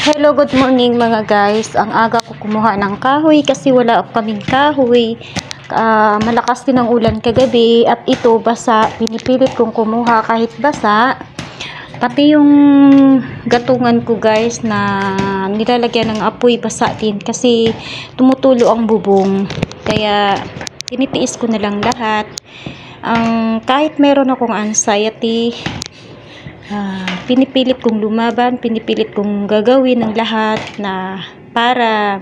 Hello, good morning mga guys. Ang aga ko kumuha ng kahoy kasi wala kaming kahoy. Malakas din ang ulan kagabi at ito basa. Pinipilit kong kumuha kahit basa. Pati yung gatungan ko guys na nilalagyan ng apoy basa din kasi tumutulo ang bubong. Kaya tinitiis ko na lang lahat. Kahit meron akong anxiety, pinipilit kong lumaban, pinipilit kong gagawin ang lahat na para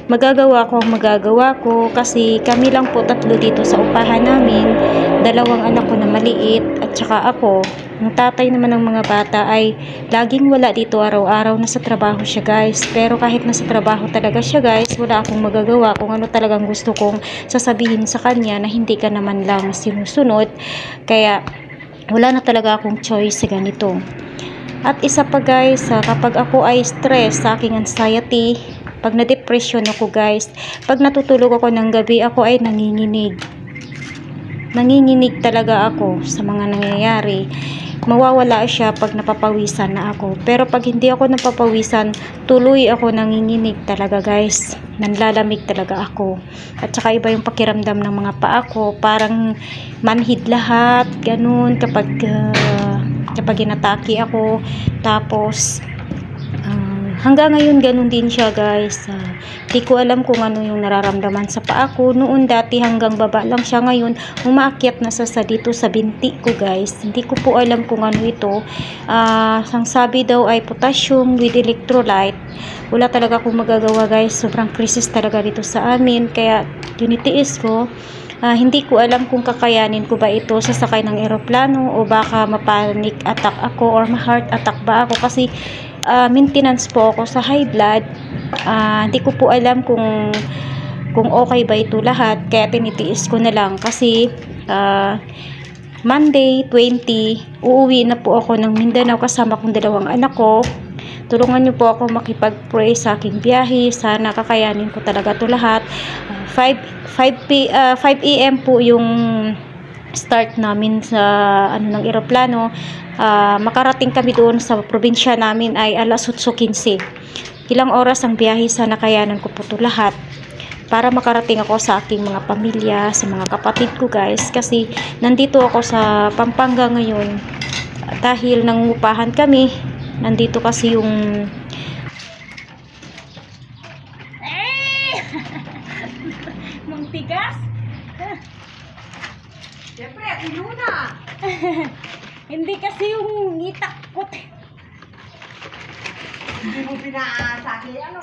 magagawa ko ang magagawa ko kasi kami lang po tatlo dito sa upahan namin, dalawang anak ko na maliit at saka ako. Ang tatay naman ng mga bata ay laging wala dito, araw-araw nasa trabaho siya guys, pero kahit nasa trabaho talaga siya guys, wala akong magagawa kung ano talagang gusto kong sasabihin sa kanya na hindi ka naman lang sinusunod. Kaya wala na talaga akong choice sa ganito. At isa pa guys, kapag ako ay stress sa aking anxiety, pag na-depression ako guys, pag natutulog ako ng gabi, ako ay nanginginig. Nanginginig talaga ako sa mga nangyayari. Mawawala siya pag napapawisan na ako. Pero pag hindi ako napapawisan, tuloy ako nanginginig talaga guys. Nanlalamig talaga ako. At saka iba yung pakiramdam ng mga paa ko. Parang manhid lahat. Ganun kapag inatake ako. Tapos hanggang ngayon ganun din siya guys. Di ko alam kung ano yung nararamdaman sa paa ko. Noon dati hanggang baba lang siya, ngayon umaakyat na sa dito sa binti ko guys. Hindi ko po alam kung ano ito. Ang sabi daw ay potassium with electrolyte. Wala talaga akong magagawa guys. Sobrang crisis talaga dito sa amin. Kaya tinitiis ko. Hindi ko alam kung kakayanin ko ba ito sasakay ng eroplano o baka mapanic attack ako or ma-heart attack ba ako kasi maintenance po ako sa high blood. Hindi ko po alam kung okay ba ito lahat, kaya tinitiis ko na lang kasi Monday 20 uuwi na po ako ng Mindanao kasama kong dalawang anak ko. Tulungan niyo po ako makipag-pray sa aking biyahe. Sana kakayanin ko talaga ito lahat. 5 AM po yung start namin sa ng eroplano. Makarating kami doon sa probinsya namin ay alas 8:15. Ilang oras ang biyahe, sana kayanan ko po ito lahat para makarating ako sa aking mga pamilya, sa mga kapatid ko guys, kasi nandito ako sa Pampanga ngayon dahil nangungupahan kami. Nandito kasi yung Mang tigas. Siyempre, iluna. Hindi kasi yung itakot. Hindi mo pinaasaki, ano?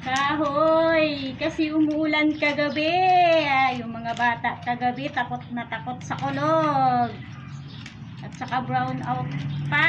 Kahoy! Kasi umuulan kagabi. Yung mga bata kagabi takot na takot sa kulog. At saka brown out pa.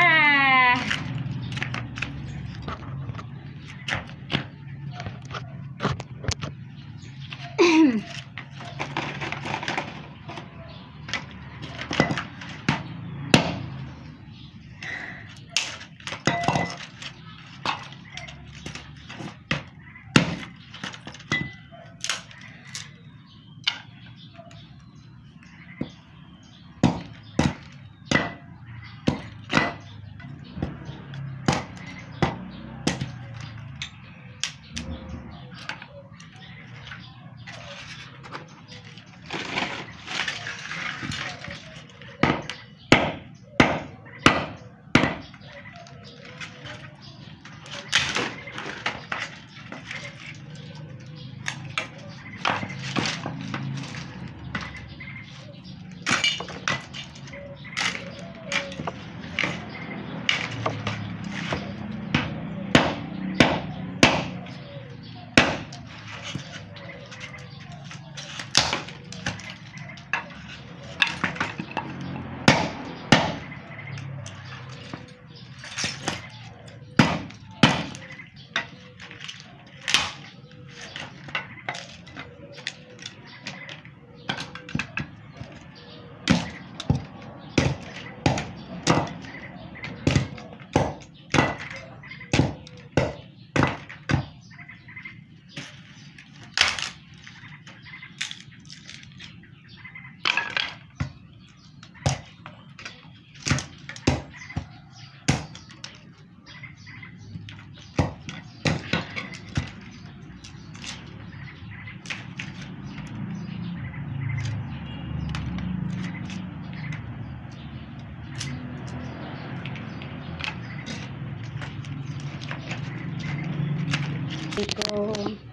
Assalamualaikum.